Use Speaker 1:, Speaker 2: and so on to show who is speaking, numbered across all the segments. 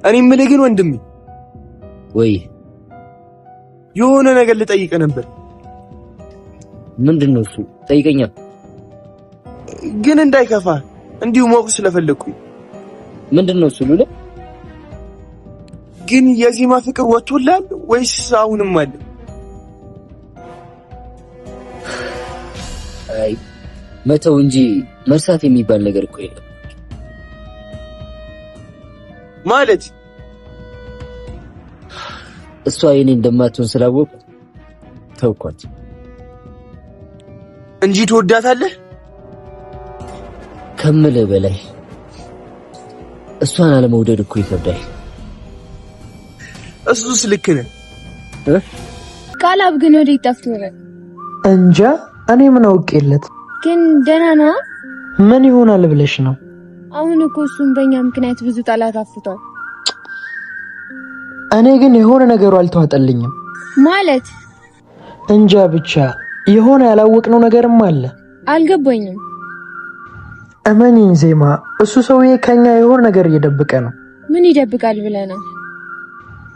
Speaker 1: እኔ የምልህ ግን ወንድሜ
Speaker 2: ወይ
Speaker 1: የሆነ ነገር ልጠይቅ ነበር።
Speaker 2: ምንድነው እሱ? ጠይቀኛ።
Speaker 1: ግን እንዳይከፋ እንዲሁ ማወቅ ስለፈለኩኝ።
Speaker 2: ምንድነው እሱ? ሉላ
Speaker 1: ግን የዜማ ፍቅር ወጥቶላል ወይስ አሁንም አለ?
Speaker 2: አይ መተው እንጂ መርሳት የሚባል ነገር እኮ የለም።
Speaker 1: ማለት
Speaker 2: እሷ የኔ እንደማትሆን ስላወቅኩ ተውኳት
Speaker 1: እንጂ ትወዳታለህ
Speaker 2: ከምልህ በላይ። እሷን አለመውደድ እኮ ይከብዳል።
Speaker 1: እሱስ ልክ ነህ።
Speaker 3: ቃላብ ግን ወዴት ጠፍቶ ነው?
Speaker 4: እንጃ እኔ ምን አውቄለት።
Speaker 3: ግን ደህና ነህ?
Speaker 4: ምን ይሆናል ብለሽ ነው?
Speaker 3: አሁን እኮ እሱም በእኛ ምክንያት ብዙ ጠላት አፍቷል።
Speaker 4: እኔ ግን የሆነ ነገሩ አልተዋጠልኝም።
Speaker 3: ማለት
Speaker 4: እንጃ ብቻ የሆነ ያላወቅነው ነገርም አለ።
Speaker 3: አልገባኝም።
Speaker 4: እመኚኝ ዜማ፣ እሱ ሰውዬ ከኛ የሆነ ነገር እየደበቀ ነው።
Speaker 3: ምን ይደብቃል ብለህ ነው?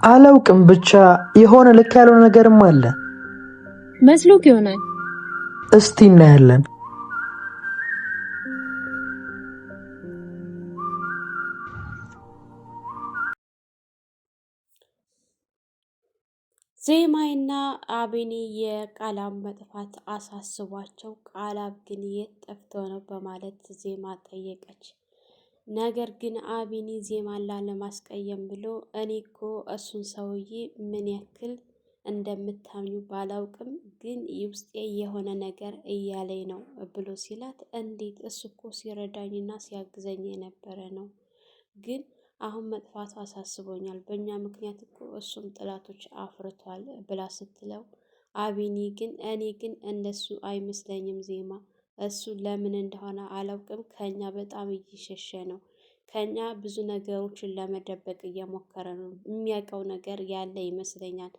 Speaker 4: አላውቅም፣ ብቻ የሆነ ልክ ያልሆነ ነገርም አለ
Speaker 3: መስሎክ ይሆናል።
Speaker 4: እስቲ እናያለን።
Speaker 5: ዜማይና አቤኔ የቃላብ መጥፋት አሳስቧቸው ቃላብ ግን የት ጠፍቶ ነው በማለት ዜማ ጠየቀች። ነገር ግን አቤኔ ዜማን ላለማስቀየም ብሎ እኔ እኮ እሱን ሰውዬ ምን ያክል እንደምታምኙ ባላውቅም ግን ውስጤ የሆነ ነገር እያለኝ ነው ብሎ ሲላት፣ እንዴት? እሱ እኮ ሲረዳኝና ሲያግዘኝ የነበረ ነው ግን አሁን መጥፋቱ አሳስቦኛል። በእኛ ምክንያት እኮ እሱም ጥላቶች አፍርቷል ብላ ስትለው፣ አቢኒ ግን እኔ ግን እንደሱ አይመስለኝም ዜማ፣ እሱ ለምን እንደሆነ አላውቅም ከኛ በጣም እየሸሸ ነው። ከኛ ብዙ ነገሮችን ለመደበቅ እየሞከረ ነው። የሚያውቀው ነገር ያለ ይመስለኛል።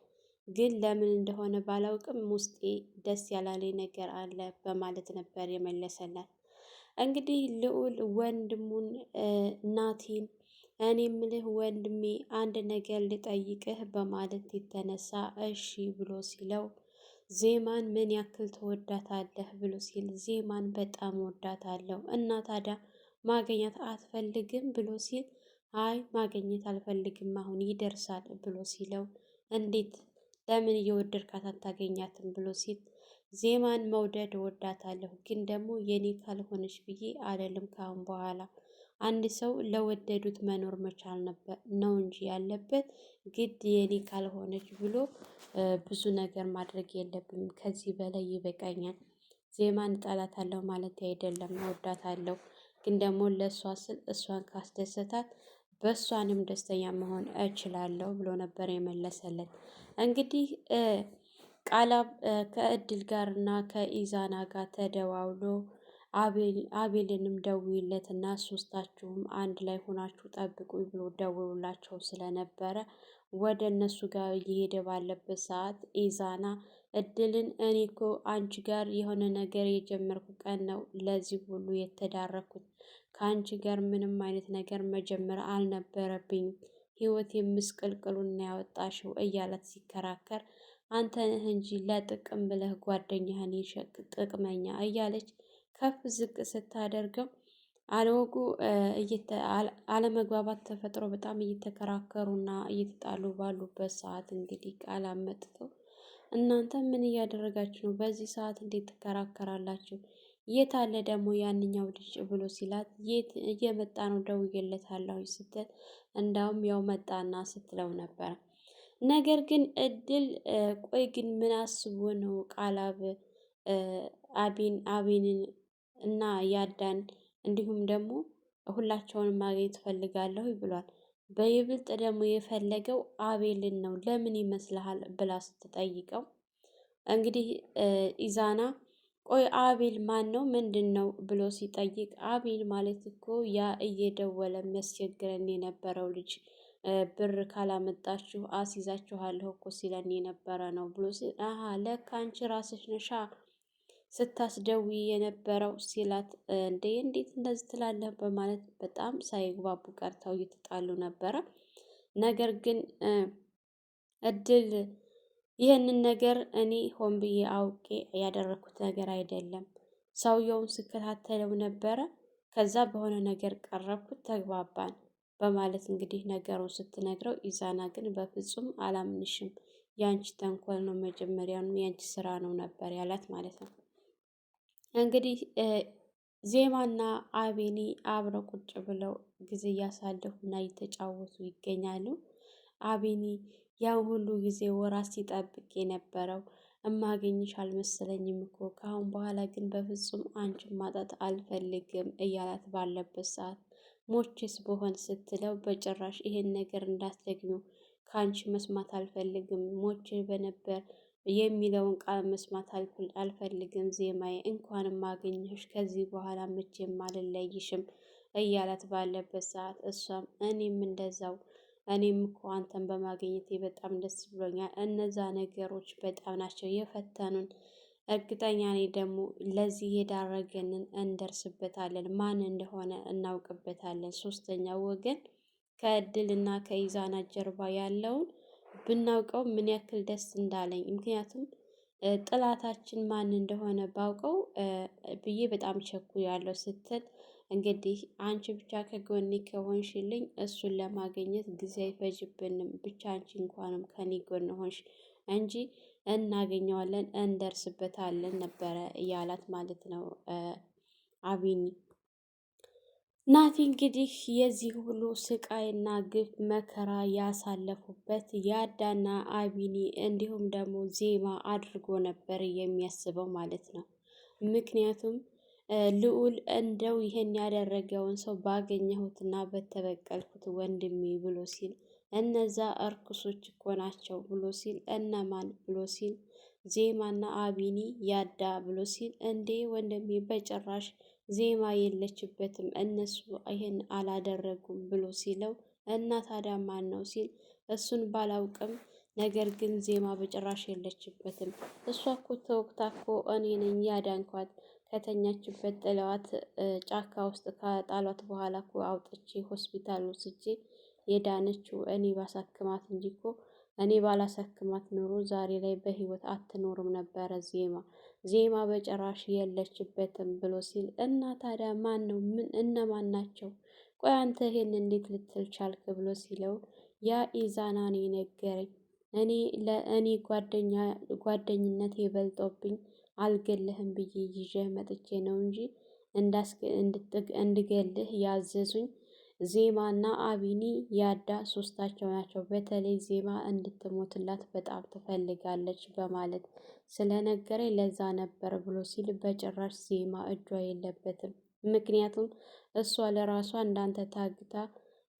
Speaker 5: ግን ለምን እንደሆነ ባላውቅም ውስጤ ደስ ያላለኝ ነገር አለ በማለት ነበር የመለሰላት። እንግዲህ ልዑል ወንድሙን ናቲን እኔ ምልህ ወንድሜ አንድ ነገር ልጠይቅህ በማለት የተነሳ እሺ ብሎ ሲለው፣ ዜማን ምን ያክል ትወዳታለህ ብሎ ሲል፣ ዜማን በጣም ወዳታለሁ እና ታዲያ ማግኘት አትፈልግም ብሎ ሲል፣ አይ ማግኘት አልፈልግም አሁን ይደርሳል ብሎ ሲለው፣ እንዴት ለምን እየወደድካት አታገኛትም ብሎ ሲል፣ ዜማን መውደድ እወዳታለሁ ግን ደግሞ የኔ ካልሆነች ብዬ አይደለም ካሁን በኋላ አንድ ሰው ለወደዱት መኖር መቻል ነበር ነው እንጂ ያለበት ግድ የኔ ካልሆነች ብሎ ብዙ ነገር ማድረግ የለብንም። ከዚህ በላይ ይበቃኛል። ዜማን እጠላታለሁ ማለት አይደለም፣ እወዳታለሁ ግን ደግሞ ለእሷ ስል እሷን ካስደሰታት በእሷንም ደስተኛ መሆን እችላለሁ ብሎ ነበር የመለሰለት። እንግዲህ ቃላብ ከእድል ጋርና ከኢዛና ጋር ተደዋውሎ አቤልንም ደውይለትና ሶስታችሁም አንድ ላይ ሆናችሁ ጠብቁኝ ብሎ ደውሎላቸው ስለነበረ ወደ እነሱ ጋር እየሄደ ባለበት ሰዓት ኢዛና እድልን እኔ እኮ አንቺ ጋር የሆነ ነገር የጀመርኩ ቀን ነው ለዚህ ሁሉ የተዳረኩት። ከአንቺ ጋር ምንም አይነት ነገር መጀመር አልነበረብኝም። ህይወት ምስቅልቅሉን ያወጣሽው እያላት ሲከራከር፣ አንተ ነህ እንጂ ለጥቅም ብለህ ጓደኛህን የሸቅ ጥቅመኛ እያለች ከፍ ዝቅ ስታደርገው አለወጉ አለመግባባት ተፈጥሮ በጣም እየተከራከሩና እየተጣሉ ባሉበት ሰዓት እንግዲህ ቃል አመጥተው እናንተ ምን እያደረጋችሁ ነው? በዚህ ሰዓት እንዴት ትከራከራላችሁ? የት አለ ደግሞ ያንኛው ልጅ ብሎ ሲላት፣ የት እየመጣ ነው ደውዬለታለሁ ስትል፣ እንዳውም ያው መጣና ስትለው ነበረ። ነገር ግን እድል ቆይ ግን ምን አስቦ ነው ቃላብ አቤንን እና ያዳን እንዲሁም ደግሞ ሁላቸውንም ማግኘት ፈልጋለሁ ብሏል። በይብልጥ ደግሞ የፈለገው አቤልን ነው። ለምን ይመስልሃል ብላ ስትጠይቀው እንግዲህ ኢዛና ቆይ አቤል ማን ነው ምንድን ነው ብሎ ሲጠይቅ፣ አቤል ማለት እኮ ያ እየደወለ የሚያስቸግረን የነበረው ልጅ ብር ካላመጣችሁ አስይዛችኋለሁ እኮ ሲለን የነበረ ነው ብሎ ሲል፣ አሀ ለካ አንቺ ራስሽ ነሻ ስታስደዊ የነበረው ሲላት፣ እንዴት እንደዚህ ትላለህ በማለት በጣም ሳይግባቡ ቀርተው እየተጣሉ ነበረ። ነገር ግን እድል ይህንን ነገር እኔ ሆን ብዬ አውቄ ያደረኩት ነገር አይደለም። ሰውየውን ስከታተለው ነበረ። ከዛ በሆነ ነገር ቀረብኩት፣ ተግባባን በማለት እንግዲህ ነገሩን ስትነግረው፣ ኢዛና ግን በፍጹም አላምንሽም፣ ያንቺ ተንኮል ነው፣ መጀመሪያውኑ ያንቺ ስራ ነው ነበር ያላት ማለት ነው። እንግዲህ ዜማና አቤኒ አብረው ቁጭ ብለው ጊዜ እያሳለፉና እየተጫወቱ ይገኛሉ። አቤኒ ያን ሁሉ ጊዜ ወራት ሲጠብቅ የነበረው እማገኝሽ አልመሰለኝም እኮ ከአሁን በኋላ ግን በፍጹም አንቺን ማጣት አልፈልግም እያላት ባለበት ሰዓት ሞቼስ በሆን ስትለው በጭራሽ ይሄን ነገር እንዳትደግሚው ከአንቺ መስማት አልፈልግም፣ ሞቼ በነበር የሚለውን ቃል መስማት አልፈልግም ዜማዬ፣ እንኳንም ማገኘሽ ከዚህ በኋላ መቼም አልለይሽም እያላት ባለበት ሰዓት እሷም እኔም እንደዛው፣ እኔም እኮ አንተን በማግኘቴ በጣም ደስ ብሎኛል። እነዛ ነገሮች በጣም ናቸው የፈተኑን። እርግጠኛ ነኝ ደግሞ ለዚህ የዳረገንን እንደርስበታለን፣ ማን እንደሆነ እናውቅበታለን። ሶስተኛው ወገን ከእድልና ከኢዛና ጀርባ ያለውን ብናውቀው ምን ያክል ደስ እንዳለኝ። ምክንያቱም ጥላታችን ማን እንደሆነ ባውቀው ብዬ በጣም ቸኩያለሁ ስትል እንግዲህ አንቺ ብቻ ከጎኔ ከሆንሽልኝ እሱን ለማግኘት ጊዜ አይፈጅብንም፣ ብቻ አንቺ እንኳንም ከኔ ጎን ሆንሽ እንጂ እናገኘዋለን፣ እንደርስበታለን ነበረ እያላት ማለት ነው አቢኒ። ናቲ እንግዲህ የዚህ ሁሉ ስቃይና ግፍ መከራ ያሳለፉበት ያዳና አቢኒ እንዲሁም ደግሞ ዜማ አድርጎ ነበር የሚያስበው ማለት ነው። ምክንያቱም ልዑል እንደው ይሄን ያደረገውን ሰው ባገኘሁትና በተበቀልኩት ወንድሜ ብሎ ሲል እነዛ እርኩሶች እኮ ናቸው ብሎ ሲል እነማን ብሎ ሲል ዜማና አቢኒ ያዳ ብሎ ሲል እንዴ ወንድሜ በጭራሽ ዜማ የለችበትም፣ እነሱ ይሄን አላደረጉም ብሎ ሲለው እና ታዲያ ማን ነው ሲል እሱን ባላውቅም ነገር ግን ዜማ በጭራሽ የለችበትም። እሷ እኮ ተወቅታ እኮ እኔ ነኝ ያዳንኳት፣ ከተኛችበት ጥለዋት ጫካ ውስጥ ከጣሏት በኋላ እኮ አውጥቼ ሆስፒታል ወስጄ የዳነችው እኔ ባሳክማት እንጂ እኮ እኔ ባላሳክማት ኖሮ ዛሬ ላይ በህይወት አትኖርም ነበረ ዜማ በጭራሽ የለችበትም ብሎ ሲል እና ታዲያ ማን ነው? ምን እነማን ናቸው? ቆይ አንተ ይሄን እንዴት ልትል ቻልክ? ብሎ ሲለው ያ ኢዛናን ነገረኝ። እኔ ጓደኝነት የበልጦብኝ አልገልህም ብዬ ይዤ መጥቼ ነው እንጂ እንድገልህ ያዘዙኝ ዜማና አቢኒ ያዳ ሶስታቸው ናቸው። በተለይ ዜማ እንድትሞትላት በጣም ትፈልጋለች በማለት ስለነገረኝ ለዛ ነበር ብሎ ሲል በጭራሽ ዜማ እጇ የለበትም። ምክንያቱም እሷ ለራሷ እንዳንተ ታግታ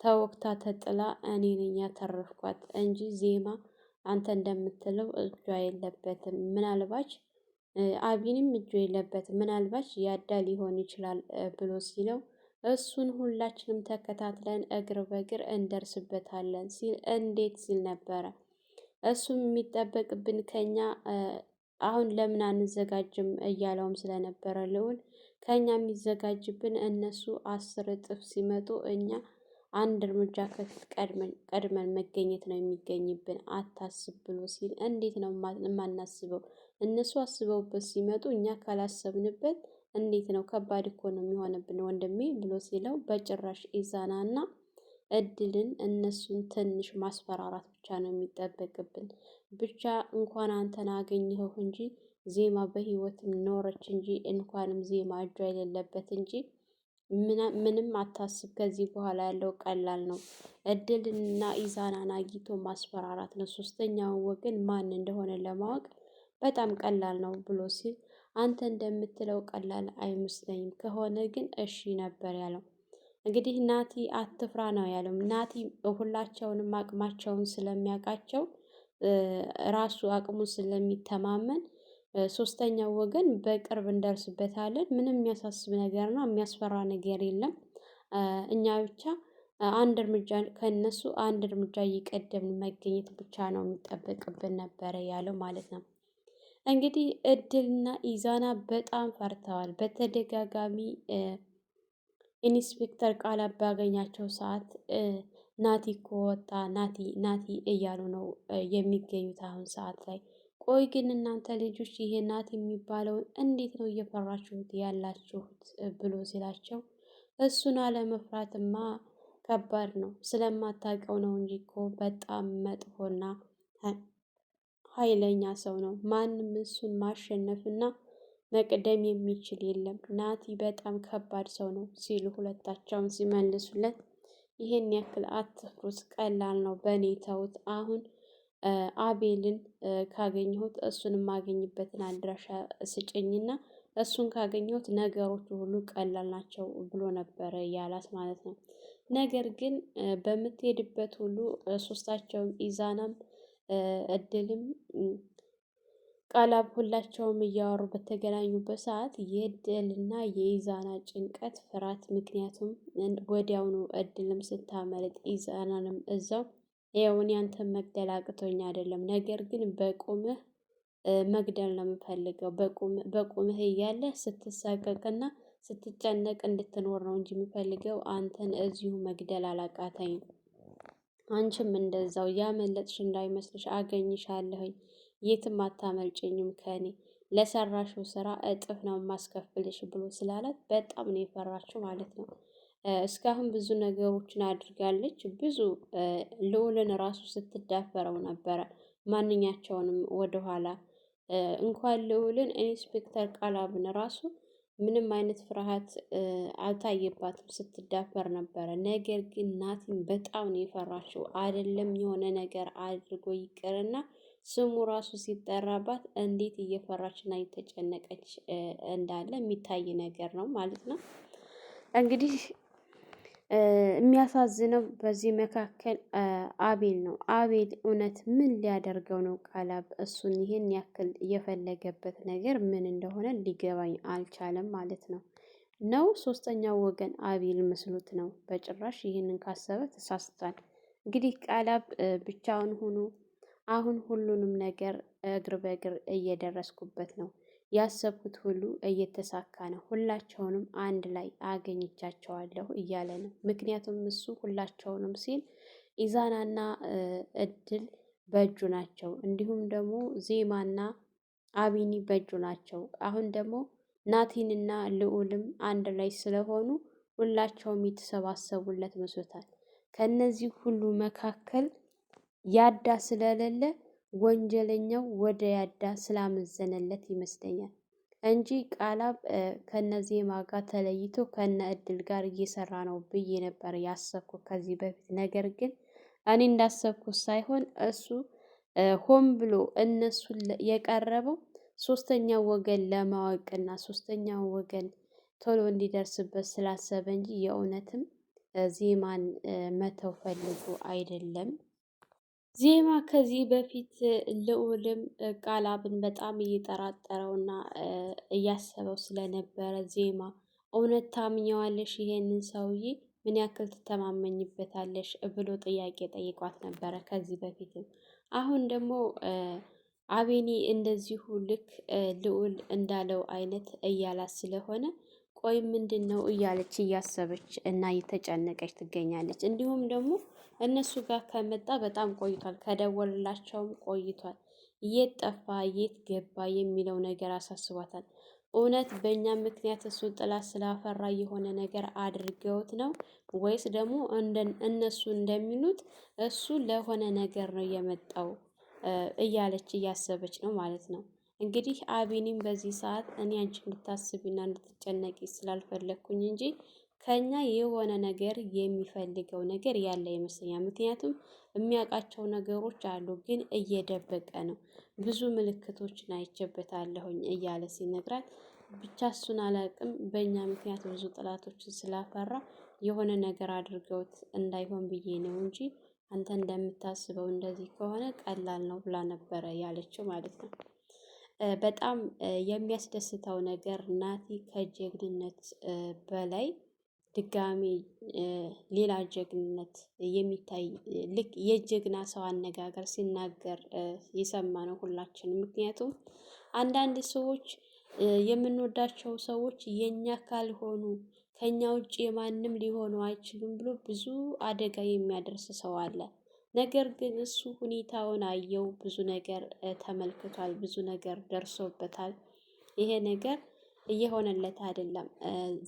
Speaker 5: ተወቅታ ተጥላ እኔ ነኝ ያተረፍኳት እንጂ ዜማ አንተ እንደምትለው እጇ የለበትም። ምናልባች አቢኒም እጇ የለበትም፣ ምናልባች ያዳ ሊሆን ይችላል ብሎ ሲለው እሱን ሁላችንም ተከታትለን እግር በእግር እንደርስበታለን ሲል እንዴት ሲል ነበረ። እሱም የሚጠበቅብን ከኛ አሁን ለምን አንዘጋጅም እያለውም ስለነበረ ልዑል ከኛ የሚዘጋጅብን እነሱ 10 እጥፍ ሲመጡ እኛ አንድ እርምጃ ከፊት ቀድመን መገኘት ነው የሚገኝብን፣ አታስብ ብሎ ሲል እንዴት ነው የማናስበው? እነሱ አስበውበት ሲመጡ እኛ ካላሰብንበት እንዴት ነው? ከባድ እኮ ነው የሚሆንብን ወንድሜ ብሎ ሲለው በጭራሽ ኢዛናና እድልን እነሱን ትንሽ ማስፈራራት ብቻ ነው የሚጠበቅብን። ብቻ እንኳን አንተን አገኘኸው እንጂ ዜማ በህይወትም ኖረች እንጂ እንኳንም ዜማ እጇ የሌለበት እንጂ ምንም አታስብ፣ ከዚህ በኋላ ያለው ቀላል ነው። እድልና ኢዛናን አግኝቶ ማስፈራራት ነው። ሶስተኛውን ወገን ማን እንደሆነ ለማወቅ በጣም ቀላል ነው ብሎ ሲል አንተ እንደምትለው ቀላል አይመስለኝም፣ ከሆነ ግን እሺ ነበር ያለው። እንግዲህ ናቲ አትፍራ ነው ያለው። ናቲ ሁላቸውንም አቅማቸውን ስለሚያውቃቸው ራሱ አቅሙን ስለሚተማመን ሶስተኛው ወገን በቅርብ እንደርስበታለን፣ ምንም የሚያሳስብ ነገር ነው፣ የሚያስፈራ ነገር የለም። እኛ ብቻ አንድ እርምጃ ከነሱ አንድ እርምጃ እየቀደምን መገኘት ብቻ ነው የሚጠበቅብን ነበረ ያለው ማለት ነው። እንግዲህ እድልና ኢዛና በጣም ፈርተዋል። በተደጋጋሚ ኢንስፔክተር ቃላት ባገኛቸው ሰዓት ናቲ እኮ ወጣ፣ ናቲ ናቲ እያሉ ነው የሚገኙት አሁን ሰዓት ላይ። ቆይ ግን እናንተ ልጆች ይሄ ናቲ የሚባለውን እንዴት ነው እየፈራችሁት ያላችሁት ብሎ ሲላቸው እሱን አለመፍራትማ ከባድ ነው፣ ስለማታውቀው ነው እንጂ እኮ በጣም መጥፎና ኃይለኛ ሰው ነው። ማንም እሱን ማሸነፍና መቅደም የሚችል የለም። ናቲ በጣም ከባድ ሰው ነው ሲሉ ሁለታቸውን ሲመልሱለት ይሄን ያክል አትፍሩት፣ ቀላል ነው፣ በእኔ ተውት። አሁን አቤልን ካገኘሁት እሱን የማገኝበትን አድራሻ ስጭኝና እሱን ካገኘሁት ነገሮቹ ሁሉ ቀላል ናቸው ብሎ ነበረ ያላት ማለት ነው። ነገር ግን በምትሄድበት ሁሉ ሶስታቸውም ኢዛናም እድልም ቃላብ ሁላቸውም እያወሩ በተገናኙበት ሰዓት የእድልና የኢዛና ጭንቀት ፍርሃት፣ ምክንያቱም ወዲያውኑ እድልም ስታመልጥ ኢዛናንም እዛው ይኸውን ያንተን መግደል አቅቶኝ አይደለም፣ ነገር ግን በቁምህ መግደል ነው የምፈልገው። በቁምህ እያለ ስትሳቀቅና ስትጨነቅ እንድትኖር ነው እንጂ የምፈልገው አንተን እዚሁ መግደል አላቃተኝም። አንቺም እንደዛው ያመለጥሽ እንዳይመስልሽ፣ አገኝሻለሁኝ፣ የትም አታመልጭኝም ከኔ፣ ለሰራሽው ስራ እጥፍ ነው ማስከፍልሽ ብሎ ስላላት በጣም ነው የፈራችው ማለት ነው። እስካሁን ብዙ ነገሮችን አድርጋለች። ብዙ ልዑልን ራሱ ስትዳፈረው ነበረ። ማንኛቸውንም ወደኋላ እንኳን ልዑልን ኢንስፔክተር ቃላብን ራሱ ምንም አይነት ፍርሃት አልታየባትም፣ ስትዳፈር ነበረ። ነገር ግን ናቲን በጣም ነው የፈራችው። አይደለም የሆነ ነገር አድርጎ ይቅርና ስሙ ራሱ ሲጠራባት እንዴት እየፈራችና እየተጨነቀች እንዳለ የሚታይ ነገር ነው ማለት ነው። እንግዲህ የሚያሳዝነው በዚህ መካከል አቤል ነው። አቤል እውነት ምን ሊያደርገው ነው ቃላብ እሱን ይሄን ያክል የፈለገበት ነገር ምን እንደሆነ ሊገባኝ አልቻለም ማለት ነው። ሶስተኛው ወገን አቤል መስሎት ነው። በጭራሽ ይህንን ካሰበ ተሳስቷል። እንግዲህ ቃላብ ብቻውን ሆኖ አሁን ሁሉንም ነገር እግር በእግር እየደረስኩበት ነው፣ ያሰብኩት ሁሉ እየተሳካ ነው፣ ሁላቸውንም አንድ ላይ አገኝቻቸዋለሁ እያለ ነው። ምክንያቱም እሱ ሁላቸውንም ሲል ኢዛናና እድል በእጁ ናቸው፣ እንዲሁም ደግሞ ዜማና አቢኒ በእጁ ናቸው። አሁን ደግሞ ናቲንና ልዑልም አንድ ላይ ስለሆኑ ሁላቸውም የተሰባሰቡለት መስሎታል። ከነዚህ ሁሉ መካከል ያዳ ስለሌለ ወንጀለኛው ወደ ያዳ ስላመዘነለት ይመስለኛል እንጂ ቃላብ ከነዜማ ጋር ተለይቶ ከነ እድል ጋር እየሰራ ነው ብዬ ነበር ያሰብኩት ከዚህ በፊት። ነገር ግን እኔ እንዳሰብኩት ሳይሆን እሱ ሆን ብሎ እነሱን የቀረበው ሶስተኛው ወገን ለማወቅና ሶስተኛው ወገን ቶሎ እንዲደርስበት ስላሰበ እንጂ የእውነትም ዜማን መተው ፈልጎ አይደለም። ዜማ ከዚህ በፊት ልዑልም ቃላብን በጣም እየጠራጠረውና እያሰበው ስለነበረ ዜማ እውነት ታምኘዋለሽ? ይሄንን ሰውዬ ምን ያክል ትተማመኝበታለሽ? ብሎ ጥያቄ ጠይቋት ነበረ ከዚህ በፊትም። አሁን ደግሞ አቤኒ እንደዚሁ ልክ ልዑል እንዳለው አይነት እያላት ስለሆነ ቆይ ምንድን ነው እያለች እያሰበች እና እየተጨነቀች ትገኛለች። እንዲሁም ደግሞ እነሱ ጋር ከመጣ በጣም ቆይቷል፣ ከደወልላቸውም ቆይቷል። የት ጠፋ የት ገባ የሚለው ነገር አሳስቧታል። እውነት በእኛ ምክንያት እሱ ጥላት ስላፈራ የሆነ ነገር አድርገውት ነው ወይስ ደግሞ እነሱ እንደሚሉት እሱ ለሆነ ነገር ነው የመጣው እያለች እያሰበች ነው ማለት ነው። እንግዲህ አቤኒም በዚህ ሰዓት እኔ አንቺ እንድታስቢና እንድትጨነቂ ስላልፈለግኩኝ እንጂ ከኛ የሆነ ነገር የሚፈልገው ነገር ያለ ይመስለኛል። ምክንያቱም የሚያውቃቸው ነገሮች አሉ፣ ግን እየደበቀ ነው። ብዙ ምልክቶችን አይቼበታለሁኝ እያለ ሲነግራት ብቻ እሱን አላውቅም፣ በእኛ ምክንያት ብዙ ጥላቶችን ስላፈራ የሆነ ነገር አድርገውት እንዳይሆን ብዬ ነው እንጂ አንተ እንደምታስበው እንደዚህ ከሆነ ቀላል ነው ብላ ነበረ ያለችው ማለት ነው። በጣም የሚያስደስተው ነገር ናቲ ከጀግንነት በላይ ድጋሚ ሌላ ጀግንነት የሚታይ ልክ የጀግና ሰው አነጋገር ሲናገር የሰማ ነው ሁላችንም። ምክንያቱም አንዳንድ ሰዎች የምንወዳቸው ሰዎች የኛ ካልሆኑ ከኛ ውጭ የማንም ሊሆኑ አይችሉም ብሎ ብዙ አደጋ የሚያደርስ ሰው አለ። ነገር ግን እሱ ሁኔታውን አየው፣ ብዙ ነገር ተመልክቷል፣ ብዙ ነገር ደርሶበታል። ይሄ ነገር እየሆነለት አይደለም።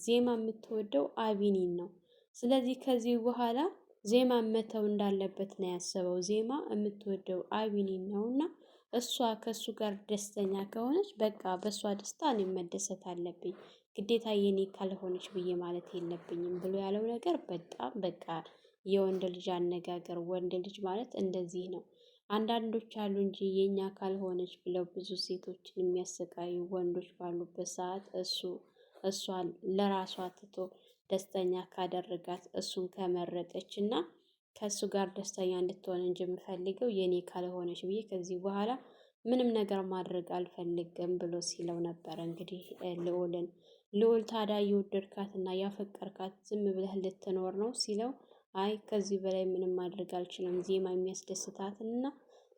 Speaker 5: ዜማ የምትወደው አቢኒን ነው። ስለዚህ ከዚህ በኋላ ዜማ መተው እንዳለበት ነው ያሰበው። ዜማ የምትወደው አቢኒን ነውና እሷ ከሱ ጋር ደስተኛ ከሆነች በቃ በእሷ ደስታ እኔ መደሰት አለብኝ፣ ግዴታ የኔ ካልሆነች ብዬ ማለት የለብኝም ብሎ ያለው ነገር በጣም በቃ የወንድ ልጅ አነጋገር። ወንድ ልጅ ማለት እንደዚህ ነው። አንዳንዶች አሉ እንጂ የኛ ካልሆነች ብለው ብዙ ሴቶችን የሚያሰቃዩ ወንዶች ባሉበት ሰዓት እሷ ለራሷ ትቶ ደስተኛ ካደረጋት እሱን ከመረጠች እና ከእሱ ጋር ደስተኛ እንድትሆን እንጂ የምፈልገው የኔ ካልሆነች ብዬ ከዚህ በኋላ ምንም ነገር ማድረግ አልፈልግም ብሎ ሲለው ነበረ። እንግዲህ ልዑል ታዲያ የወደድካት እና ያፈቀርካት ዝም ብለህ ልትኖር ነው ሲለው፣ አይ ከዚህ በላይ ምንም ማድረግ አልችልም፣ ዜማ የሚያስደስታትን እና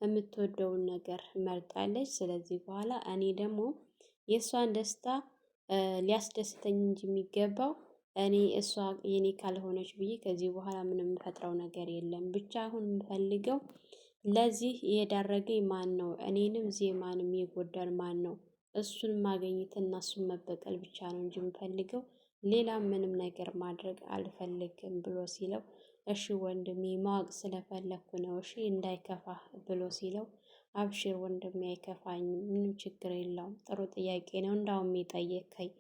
Speaker 5: የምትወደውን ነገር መርጣለች። ስለዚህ በኋላ እኔ ደግሞ የእሷን ደስታ ሊያስደስተኝ እንጂ የሚገባው እኔ እሷ የኔ ካልሆነች ብዬ ከዚህ በኋላ ምንም የምፈጥረው ነገር የለም። ብቻ አሁን የምፈልገው ለዚህ የዳረገኝ ማን ነው? እኔንም ዜማንም የጎዳን ማን ነው? እሱን ማግኘት እና እሱን መበቀል ብቻ ነው እንጂ የምፈልገው ሌላ ምንም ነገር ማድረግ አልፈልግም ብሎ ሲለው፣ እሺ ወንድሜ ማወቅ ስለፈለኩ ነው፣ እሺ እንዳይከፋህ ብሎ ሲለው፣ አብሽር ወንድሜ አይከፋኝም፣ ምንም ችግር የለውም፣ ጥሩ ጥያቄ ነው እንዳውም የጠየከኝ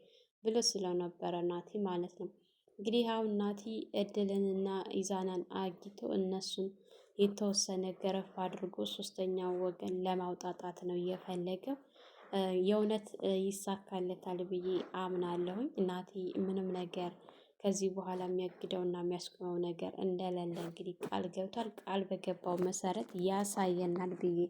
Speaker 5: ብሎ ስለው ነበረ ናቲ ማለት ነው። እንግዲህ አሁን ናቲ እድልንና ኢዛናን አግኝቶ እነሱን የተወሰነ ገረፍ አድርጎ ሶስተኛው ወገን ለማውጣጣት ነው እየፈለገው። የእውነት ይሳካለታል ብዬ አምናለሁኝ። ናቲ ምንም ነገር ከዚህ በኋላ የሚያግደውና የሚያስቆመው ነገር እንደሌለ እንግዲህ ቃል ገብቷል። ቃል በገባው መሰረት ያሳየናል ብዬ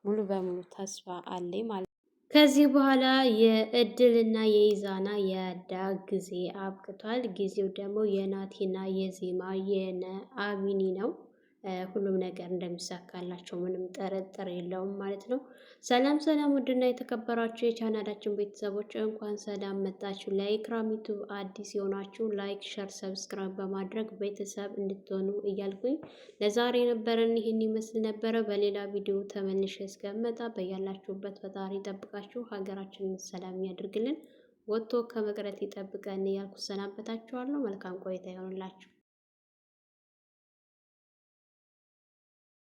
Speaker 5: ሙሉ በሙሉ ተስፋ አለኝ ማለት ነው። ከዚህ በኋላ የእድልና የኢዛና የዳ ጊዜ አብቅቷል። ጊዜው ደግሞ የናቲና የዜማ የነ አቢኒ ነው። ሁሉም ነገር እንደሚሳካላቸው ምንም ጥርጥር የለውም ማለት ነው። ሰላም ሰላም! ውድና የተከበራችሁ የቻናላችን ቤተሰቦች እንኳን ሰላም መጣችሁ። ለኢክራም ዩቲዩብ አዲስ የሆናችሁ ላይክ፣ ሸር፣ ሰብስክራይብ በማድረግ ቤተሰብ እንድትሆኑ እያልኩኝ ለዛሬ የነበረን ይህን ይመስል ነበረ። በሌላ ቪዲዮ ተመልሼ እስከመጣ በያላችሁበት ፈጣሪ ይጠብቃችሁ፣ ሀገራችንን ሰላም ያድርግልን፣ ወጥቶ ከመቅረት ይጠብቀን እያልኩ ሰናበታችኋለሁ። መልካም ቆይታ ይሆንላችሁ።